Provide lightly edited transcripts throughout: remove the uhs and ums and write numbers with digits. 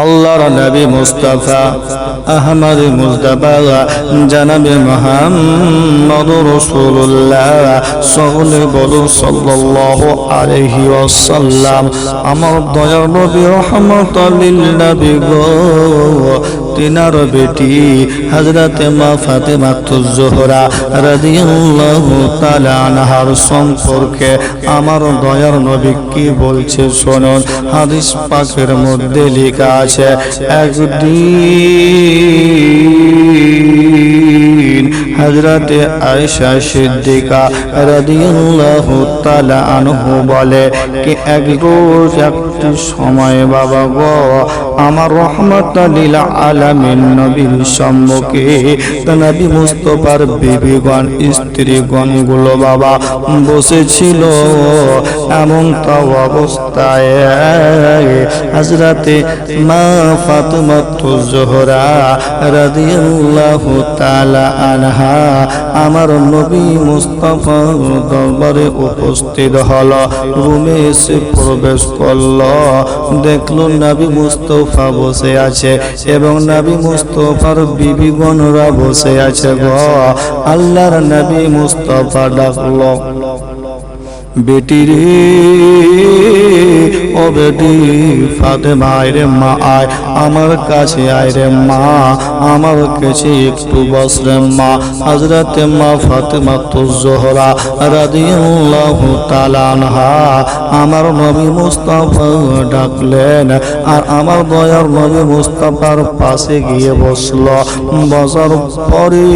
আল্লাহর নবী মুস্তাফা আহমদ মুজতবা জনাবে মুহাম্মদুর রাসূলুল্লাহ সাল্লাল্লাহু আলাইহি ওয়াসাল্লাম আমার দয়ার নবী রহমাতুল লিল নবী গো তিনার বেটি হযরত মা ফাতেমাতুজ জোহরা রাদিয়াল্লাহু তাআলা আনহার সম্পর্কে আমার দয়ার নবী কি বলছে শুনুন। হাদিস পাকের মধ্যে লেখা আছে একদিন হযরত আয়েশা সিদ্দিকা রাদিয়াল্লাহু তাআলা আনহা বলে কি এক রোজ একটি সময় বাবা গো আমার রহমাতুল লিল আলামিন নবীর সম্মুখে নবী মুস্তাফার বিবিগণ স্ত্রীগণ গুলো বাবা বসেছিল। এমন তো অবস্থায় হযরত মা ফাতেমাতুজ জোহরা রাদিয়াল্লাহু তাআলা আনহা আমার নবী মুস্তাফার দরবারে উপস্থিত হলো। রুমে এসে প্রবেশ করলো, দেখলো নবী মুস্তাফা বসে আছে এবং নবী মুস্তাফার বিবিগণরা বসে আছে গো। আল্লাহর নবী মুস্তাফা ডাকলো বেটি রে ও বেটি ফাতেমা রে মা আয় আমার কাছে আয় রে মা আমার কাছে একটু বস রে মা। হযরত মা ফাতেমাতুজ জোহরা রাদিয়াল্লাহু তাআলা আনহা আমার নবী মুস্তাফা ডাকলেন আর আমার দয়ার নবী মুস্তাফার পাশে গিয়ে বসলো। বসার পরে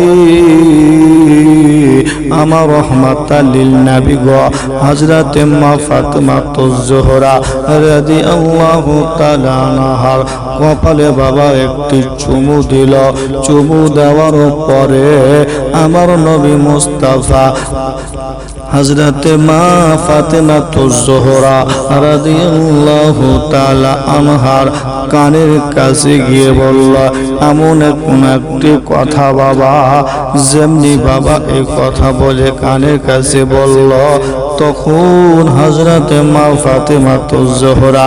আমার রহমাতুল লিল নবী গো হযরত মা ফাতেমাতুজ জোহরা রাদিয়াল্লাহু তাআলা আনহার কপালে বাবা একটি চুমু দিল। চুমু দেওয়ার পরে আমার নবী মুস্তাফা হযরত মা ফাতেমাতুজ জোহরা রাদিয়াল্লাহু তাআলা আনহার কানের কাছে গিয়ে বলল এমন একটি কথা বাবা যেমনি বাবা এই কথা বলে কানের কাছে বলল তখন হযরত মা ফাতেমাতুজ জোহরা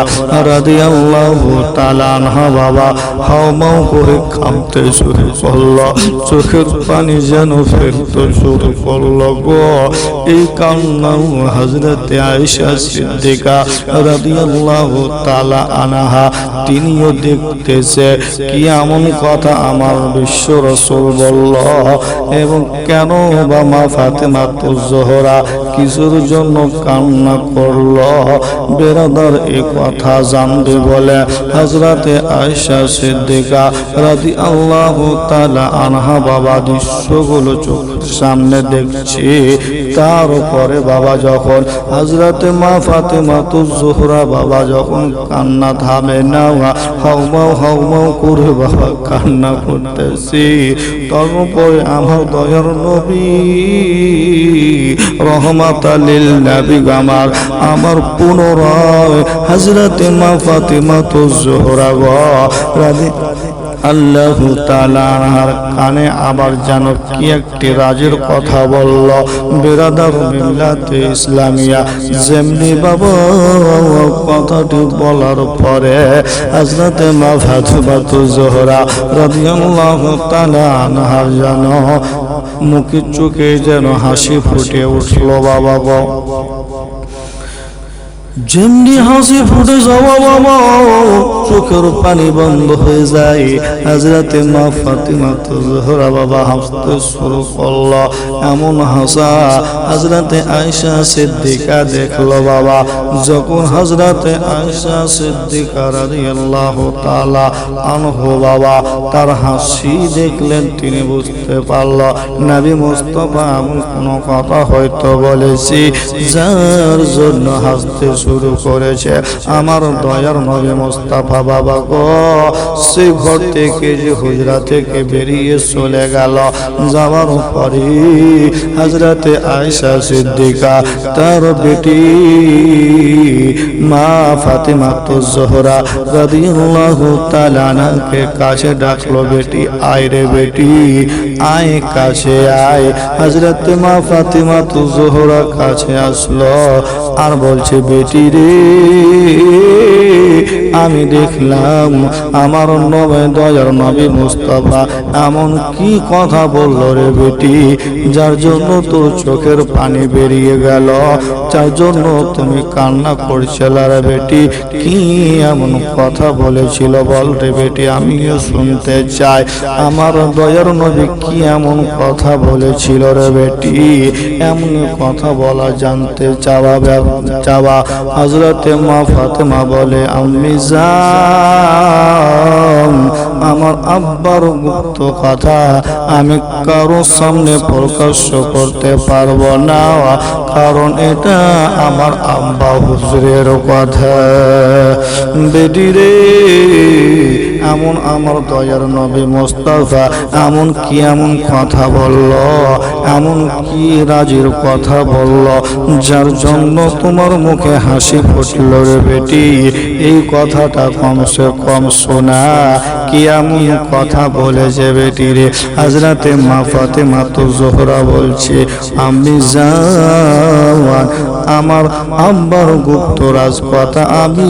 রাদিয়াল্লাহু তাআলা আনহা বাবা হাওমাও করে কাঁদতে শুরু করলো। চোখের পানি যেন ফেলতে শুরু করলো গো। এই কান্না হযরত আয়েশা সিদ্দিকা রাদিয়াল্লাহু তাআলা আনহা তিনিও দেখতেছে কি এমন কথা আমার বিশ্ব রাসূল বলল এবং কেন বা মা ফাতেমাতুজ জোহরা কিসের জন্য কান্না করলো। বেরাদার এই কথা জানতে বলে হযরত আয়েশা সিদ্দিকা রাদিয়াল্লাহু তাআলা আনহা বাবা দৃশ্যগুলো চোখের সামনে দেখছে। তারপরে বাবা যখন হযরত মা ফাতেমাতুজ জোহরা বাবা যখন কান্না থামে না হাউমাউ করে বাবা কান্না করতেছি, তারপরে আমার দয়ার নবী রহমাতুল লিল নবী আমার পুনরায় হযরত মা ফাতেমাতুজ জোহরা আল্লাহু তাআলা আনহার কানে আবার যেন কি একটি রাজের কথা বলল। বেরাদার মিল্লাতে ইসলামিয়া যেমনি বাবা কথাটি বলার পরে হযরত মা ফাতেমাতুজ জোহরা রাদিয়াল্লাহু তাআলা আনহার যেন মুখে চোখে যেন হাসি ফুটে উঠলো বাবা গো। যেমনি হাসি ফুটে যাওয়া বাবা চোখের পানি বন্ধ হয়ে যায়। হযরত মা ফাতেমাতুজ জোহরা বাবা হাসতে শুরু করলো। এমন হাসা হযরত আয়েশা সিদ্দিকা দেখলো বাবা। যখন হযরত আয়েশা সিদ্দিকা রাদিয়াল্লাহু তাআলা আনহা বাবা তার হাসি দেখলেন তিনি বুঝতে পারল নবী মুস্তাফা এমন কোনো কথা হয়তো বলেছি যার জন্য হাসতে শুরু করেছে। আমার দয়ার নবী মুস্তাফা বাবা গো সেই ঘর থেকে যে হুজরা থেকে বেরিয়ে চলে গেল। যাওয়ার পরে হযরত আয়েশা সিদ্দিকা তার বেটি মা ফাতেমাতুজ জোহরা রাদিয়াল্লাহু তাআলা আনহাকে কাছে ডাকলো, বেটি আয় রে বেটি আয় কাছে আয়। হযরত মা ফাতেমাতুজ জোহরা কাছে আসলো আর বলছে বেটি রে আমি দেখলাম আমার নবী দয়ার নবী মুস্তাফা এমন কি কথা বলল রে বেটি, যার জন্য তোর চোখের পানি বেরিয়ে গেল, যার জন্য তুমি কান্না করছিলে রে বেটি। কি এমন কথা বলেছিল বল রে বেটি, আমিও শুনতে চাই আমার দয়ার নবী কি এমন কথা বলেছিল রে বেটি। এমন কথা বলা জানতে চাওয়া হযরতে মা ফাতেমা বলে, আম্মি জান, আমার আব্বার গুপ্ত কথা আমি কারো সামনে প্রকাশ করতে পারবো না, কারণ এটা আমার আব্বা হুজুরের কথা। বেটি রে, এমন আমার দয়ার নবী মুস্তাফা এমন কথা বলল, এমন কি রাজির কথা বলল, যার জন্য তোমার মুখে হাসি ফুটল রে বেটি। এই কথাটা কমসে কম শোনা, কি এমন কথা বলেছে বেটি রে। হযরতে মা ফাতেমা তো জোহরা বলছে, আমি জান, আমার আব্বার গুপ্ত রাজ কথা আমি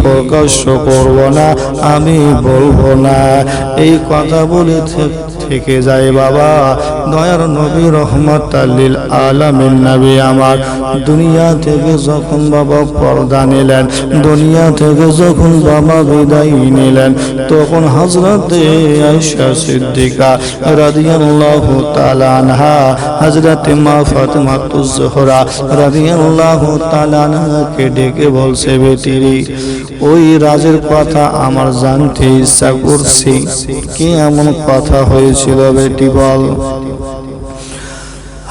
প্রকাশ করব না, আমি বলবো না। এই কথা বলে থেকে যায় বাবা দয়ার নবী রহমাতাল লিল আলামিন নবী আমার দুনিয়া থেকে যখন বাবা পর্দা নিলেন, দুনিয়া থেকে যখন বাবা বিদায় নিলেন, তখন হযরতে আয়েশা সিদ্দিকা রাদিয়াল্লাহু তাআলা আনহা হযরতে মা ফাতেমা তুজ-জোহরা রাদিয়াল্লাহু তাআলা আনহাকে ডেকে বলছে, বেটিরি ওই রাজের কথা আমার জানতে ইচ্ছা করছে, কি এমন কথা হয়েছিল বেটি বল।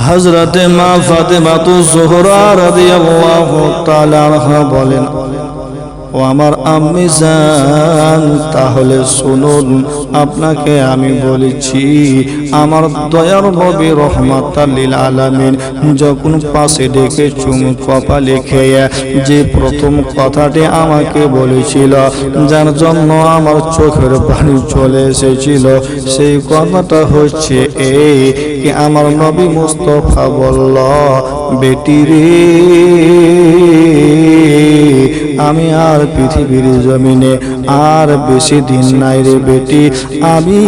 হযরতে মা ফাতেমা তুজ-জোহরা রাদিয়াল্লাহু তাআলা আনহা বলেন, ও আমার আম্মি জান, তাহলে শুনুন, আপনাকে আমি বলেছি আমার দয়ার নবী রহমাতাল লিল আলামিন যখন পাশে ডেকে চুমু কপালে খেয়ে যে প্রথম কথাটি আমাকে বলেছিল, যার জন্য আমার চোখের পানি চলে এসেছিল, সেই কথাটা হচ্ছে এই কি আমার নবী মুস্তাফা বলল, বেটি রে, আমি আর পৃথিবীর জমিনে আর বেশি দিন নাই রে বেটি, আমি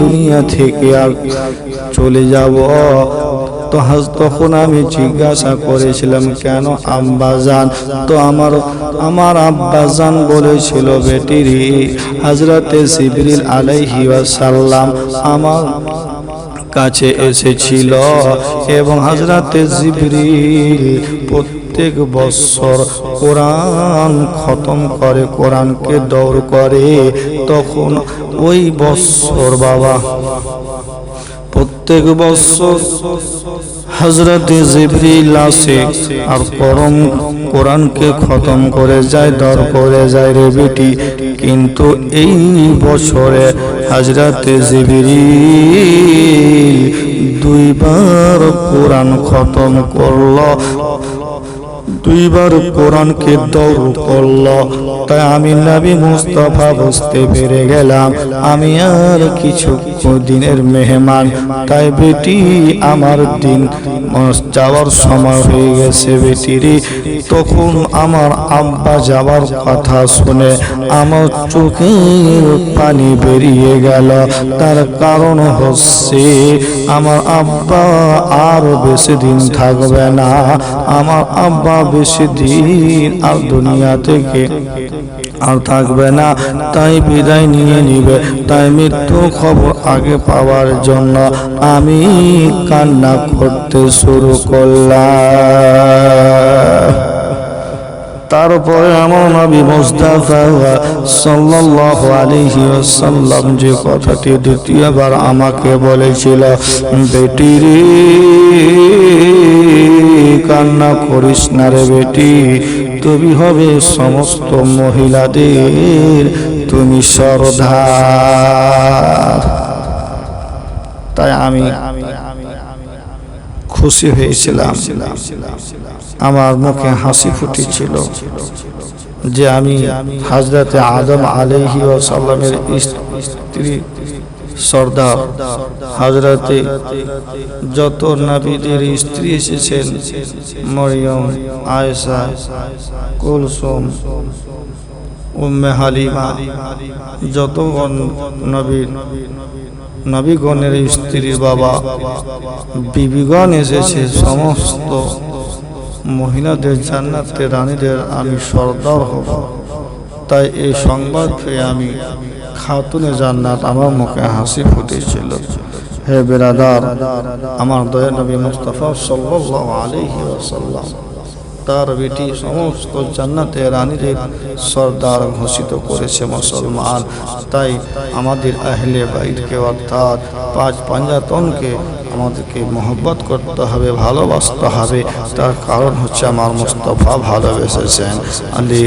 দুনিয়া থেকে আর চলে যাব। তো তখন আমি জিজ্ঞাসা করেছিলাম, কেন আব্বাজান? তো আমার আব্বাজান বলেছিল, বেটি রে, হযরতে জিবরিল আলাইহি ওয়াসাল্লাম আমার কাছে এসেছিল এবং হযরতে জিবরিল প্রত্যেক বছর কোরআন খতম করে, কোরআনকে দৌড় করে, তখন ওই বছর বাবা প্রত্যেক বছর হযরতে জিবরিল আসে আর কোরআনকে খতম করে যায়, দৌড় করে যায় রে বেটি। কিন্তু এই বছরে হযরতে জিবরিল দুইবার কোরআন খতম করলো, দুইবার কোরআনকে দৌড় করলো। তাই আমি নবী মুস্তাফা বুঝতে পেরে গেলাম আমি আর কিছু দিনের মেহমান, তাই বেটি আমার দিন যাওয়ার সময় হয়ে গেছে বেটিরি। তখন আমার আব্বা যাওয়ার কথা শুনে আমার চোখের পানি বেরিয়ে গেল, তার কারণ হচ্ছে আমার আব্বা আর বেশি দিন থাকবে না, আমার আব্বা বেশি দিন আর দুনিয়া থেকে আর থাকবে না, তাই বিদায় নিয়ে নিবে। তাই মৃত্যুর খবর আগে পাওয়ার জন্য আমি কান্না করতে শুরু করলাম। তারপরে আমার নবী মুস্তাফা সাল্লাল্লাহু আলাইহি ওয়াসাল্লাম যে কথাটি দ্বিতীয়বার আমাকে বলেছিল, বেটি রে, কান্না করিস না রে বেটি, তুমি হবে সমস্ত মহিলাদের তুমি সরদার। তাই আমি খুশি হয়েছিলাম, আমার মুখে হাসি ফুটেছিল যে আমি হযরতে আদম আলাইহি ওয়াসাল্লামের স্ত্রী সরদার, হযরতে যত নবীদের স্ত্রী এসেছেন, মরিয়ম, আয়েশা, কুলসুম, উম্মে হালিমা, যতগণ নবীগণের স্ত্রীর বাবা বিবিগণ এসেছে, সমস্ত মহিলাদের জান্নাতের রানীদের আমি সর্দার হব। তাই এই সংবাদ পেয়ে আমি খাতুনে জান্নাত আমার মুখে হাসি ফুটেছিল। হে বেরাদার, আমার দয়া নবী মুস্তাফা সাল্লাল্লাহু আলাইহি ওয়াসাল্লাম তার বেটি সমস্ত জান্নাতের রানীদের সর্দার ঘোষিত করেছে মুসলমান। তাই আমাদের আহলে বাইতকে অর্থাৎ পাঁচ পাঞ্জাতনকে আমাদেরকে মহব্বত করতে হবে, ভালোবাসতে হবে। তার কারণ হচ্ছে আমার মুস্তাফা ভালোবেসেছেন। আলী।